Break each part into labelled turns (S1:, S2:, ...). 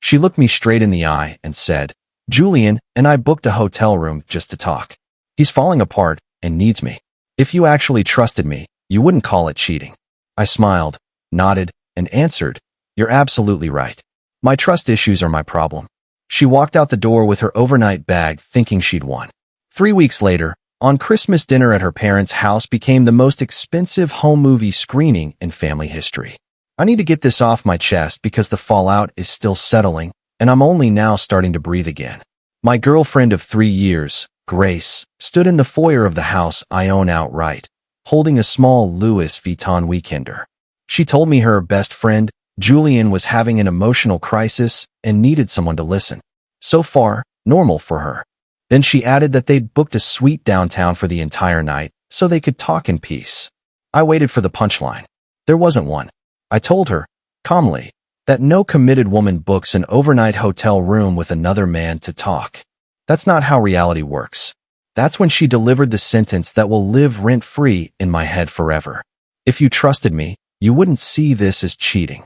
S1: She looked me straight in the eye and said, "Julian and I booked a hotel room just to talk. He's falling apart and needs me. If you actually trusted me, you wouldn't call it cheating." I smiled, nodded, and answered, "You're absolutely right. My trust issues are my problem." She walked out the door with her overnight bag thinking she'd won. 3 weeks later, on Christmas dinner at her parents' house became the most expensive home movie screening in family history. I need to get this off my chest because the fallout is still settling, and I'm only now starting to breathe again. My girlfriend of 3 years, Grace, stood in the foyer of the house I own outright, holding a small Louis Vuitton weekender. She told me her best friend, Julian, was having an emotional crisis and needed someone to listen. So far, normal for her. Then she added that they'd booked a suite downtown for the entire night so they could talk in peace. I waited for the punchline. There wasn't one. I told her, calmly, that no committed woman books an overnight hotel room with another man to talk. That's not how reality works. That's when she delivered the sentence that will live rent-free in my head forever. If you trusted me, you wouldn't see this as cheating.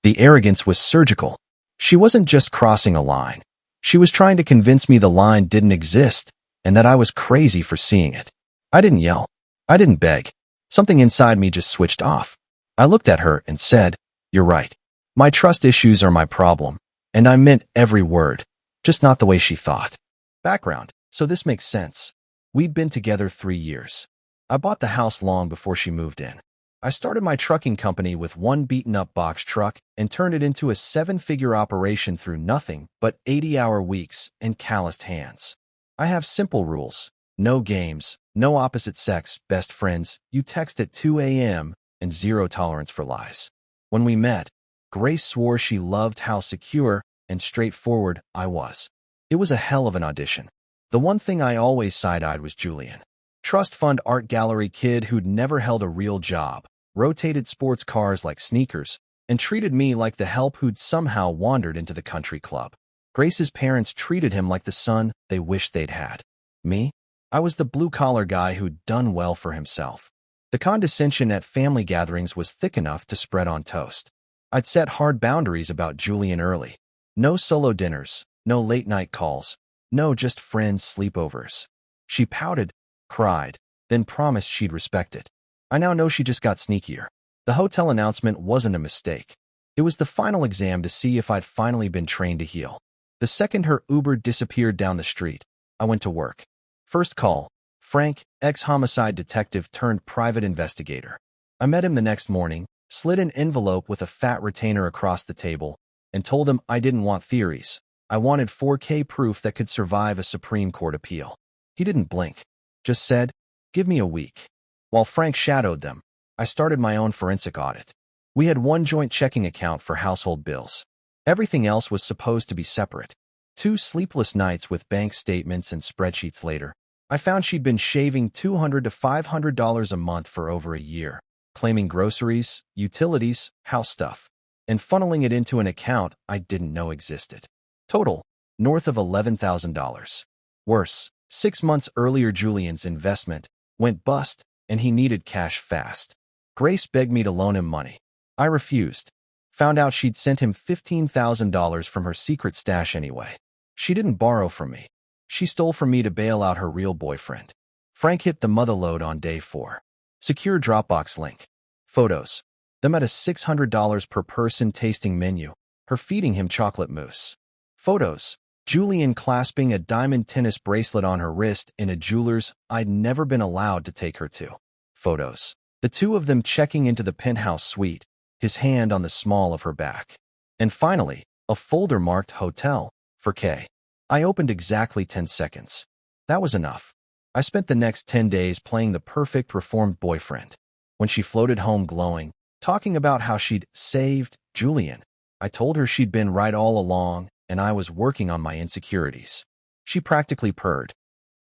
S1: The arrogance was surgical. She wasn't just crossing a line. She was trying to convince me the line didn't exist and that I was crazy for seeing it. I didn't yell. I didn't beg. Something inside me just switched off. I looked at her and said, "You're right. My trust issues are my problem." And I meant every word, just not the way she thought. Background. So this makes sense. We'd been together 3 years. I bought the house long before she moved in. I started my trucking company with one beaten-up box truck and turned it into a 7-figure operation through nothing but 80-hour weeks and calloused hands. I have simple rules. No games, no opposite-sex best friends, you text at 2 a.m., and zero tolerance for lies. When we met, Grace swore she loved how secure and straightforward I was. It was a hell of an audition. The one thing I always side-eyed was Julian. Trust fund art gallery kid who'd never held a real job, rotated sports cars like sneakers, and treated me like the help who'd somehow wandered into the country club. Grace's parents treated him like the son they wished they'd had. Me? I was the blue-collar guy who'd done well for himself. The condescension at family gatherings was thick enough to spread on toast. I'd set hard boundaries about Julian early. No solo dinners, no late-night calls, no just friends' sleepovers. She pouted, cried, then promised she'd respect it. I now know she just got sneakier. The hotel announcement wasn't a mistake. It was the final exam to see if I'd finally been trained to heal. The second her Uber disappeared down the street, I went to work. First call, Frank, ex-homicide detective turned private investigator. I met him the next morning, slid an envelope with a fat retainer across the table, and told him I didn't want theories. I wanted 4K proof that could survive a Supreme Court appeal. He didn't blink, just said, "Give me a week." While Frank shadowed them, I started my own forensic audit. We had one joint checking account for household bills. Everything else was supposed to be separate. 2 sleepless nights with bank statements and spreadsheets later, I found she'd been shaving $200 to $500 a month for over a year, claiming groceries, utilities, house stuff, and funneling it into an account I didn't know existed. Total, north of $11,000. Worse, 6 months earlier Julian's investment went bust and he needed cash fast. Grace begged me to loan him money. I refused. Found out she'd sent him $15,000 from her secret stash anyway. She didn't borrow from me. She stole from me to bail out her real boyfriend. Frank hit the mother lode on day 4. Secure Dropbox link. Photos. Them at a $600 per person tasting menu. Her feeding him chocolate mousse. Photos. Julian clasping a diamond tennis bracelet on her wrist in a jeweler's I'd never been allowed to take her to. Photos. The two of them checking into the penthouse suite, his hand on the small of her back. And finally, a folder marked hotel for K. I opened exactly 10 seconds. That was enough. I spent the next 10 days playing the perfect reformed boyfriend. When she floated home glowing, talking about how she'd saved Julian, I told her she'd been right all along and I was working on my insecurities. She practically purred.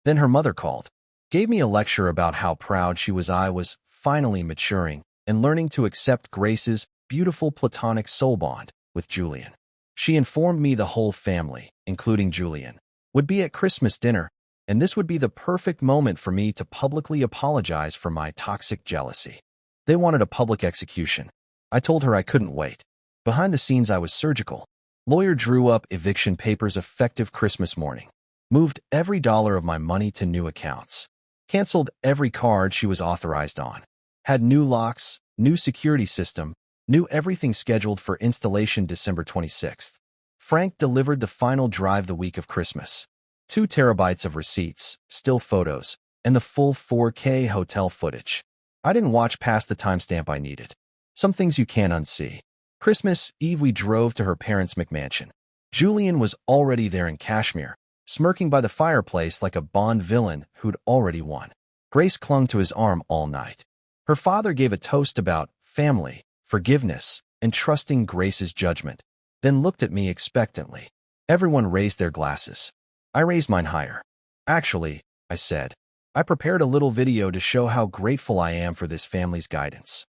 S1: Then her mother called, gave me a lecture about how proud she was I was finally maturing and learning to accept Grace's beautiful platonic soul bond with Julian. She informed me the whole family, including Julian, would be at Christmas dinner, and this would be the perfect moment for me to publicly apologize for my toxic jealousy. They wanted a public execution. I told her I couldn't wait. Behind the scenes I was surgical. Lawyer drew up eviction papers effective Christmas morning. Moved every dollar of my money to new accounts. Canceled every card she was authorized on. Had new locks, new security system, new everything scheduled for installation December 26th. Frank delivered the final drive the week of Christmas. 2 terabytes of receipts, still photos, and the full 4K hotel footage. I didn't watch past the timestamp I needed. Some things you can't unsee. Christmas Eve we drove to her parents' McMansion. Julian was already there in Kashmir, smirking by the fireplace like a Bond villain who'd already won. Grace clung to his arm all night. Her father gave a toast about family, forgiveness, and trusting Grace's judgment, then looked at me expectantly. Everyone raised their glasses. I raised mine higher. Actually, I said, I prepared a little video to show how grateful I am for this family's guidance.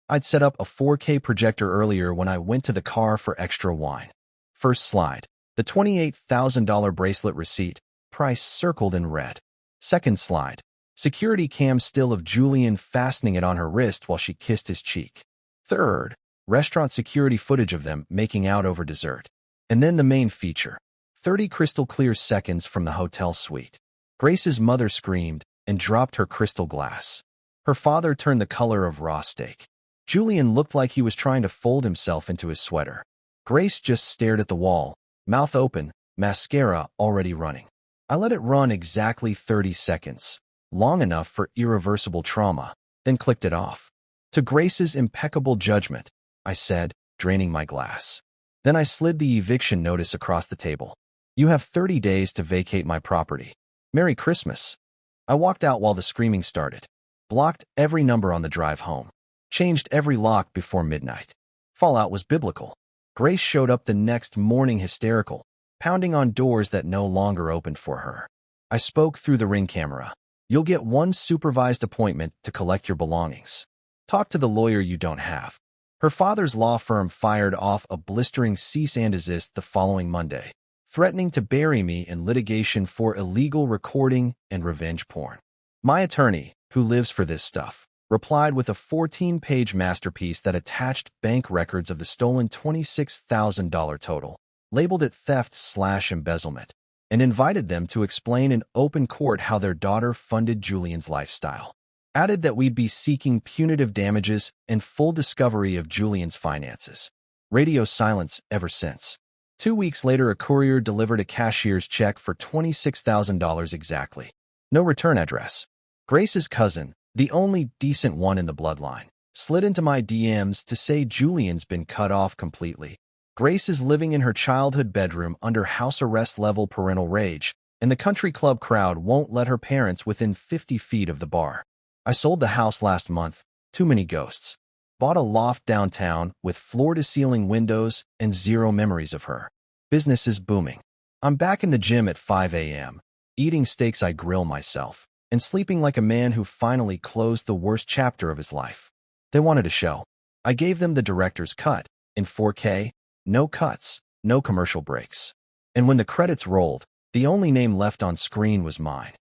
S1: I'd set up a 4K projector earlier when I went to the car for extra wine. First slide. The $28,000 bracelet receipt, price circled in red. Second slide. Security cam still of Julian fastening it on her wrist while she kissed his cheek. Third. Restaurant security footage of them making out over dessert. And then the main feature. 30 crystal clear seconds from the hotel suite. Grace's mother screamed and dropped her crystal glass. Her father turned the color of raw steak. Julian looked like he was trying to fold himself into his sweater. Grace just stared at the wall, mouth open, mascara already running. I let it run exactly 30 seconds, long enough for irreversible trauma, then clicked it off. To Grace's impeccable judgment, I said, draining my glass. Then I slid the eviction notice across the table. You have 30 days to vacate my property. Merry Christmas. I walked out while the screaming started. Blocked every number on the drive home. Changed every lock before midnight. Fallout was biblical. Grace showed up the next morning hysterical, pounding on doors that no longer opened for her. I spoke through the Ring camera. You'll get one supervised appointment to collect your belongings. Talk to the lawyer you don't have. Her father's law firm fired off a blistering cease and desist the following Monday, threatening to bury me in litigation for illegal recording and revenge porn. My attorney, who lives for this stuff, replied with a 14-page masterpiece that attached bank records of the stolen $26,000 total, labeled it theft/embezzlement, and invited them to explain in open court how their daughter funded Julian's lifestyle. Added that we'd be seeking punitive damages and full discovery of Julian's finances. Radio silence ever since. 2 weeks later, a courier delivered a cashier's check for $26,000 exactly. No return address. Grace's cousin, the only decent one in the bloodline, slid into my DMs to say Julian's been cut off completely. Grace is living in her childhood bedroom under house arrest level parental rage, and the country club crowd won't let her parents within 50 feet of the bar. I sold the house last month, too many ghosts. Bought a loft downtown with floor-to-ceiling windows and zero memories of her. Business is booming. I'm back in the gym at 5 a.m., eating steaks I grill myself, and sleeping like a man who finally closed the worst chapter of his life. They wanted a show. I gave them the director's cut, in 4K, no cuts, no commercial breaks. And when the credits rolled, the only name left on screen was mine.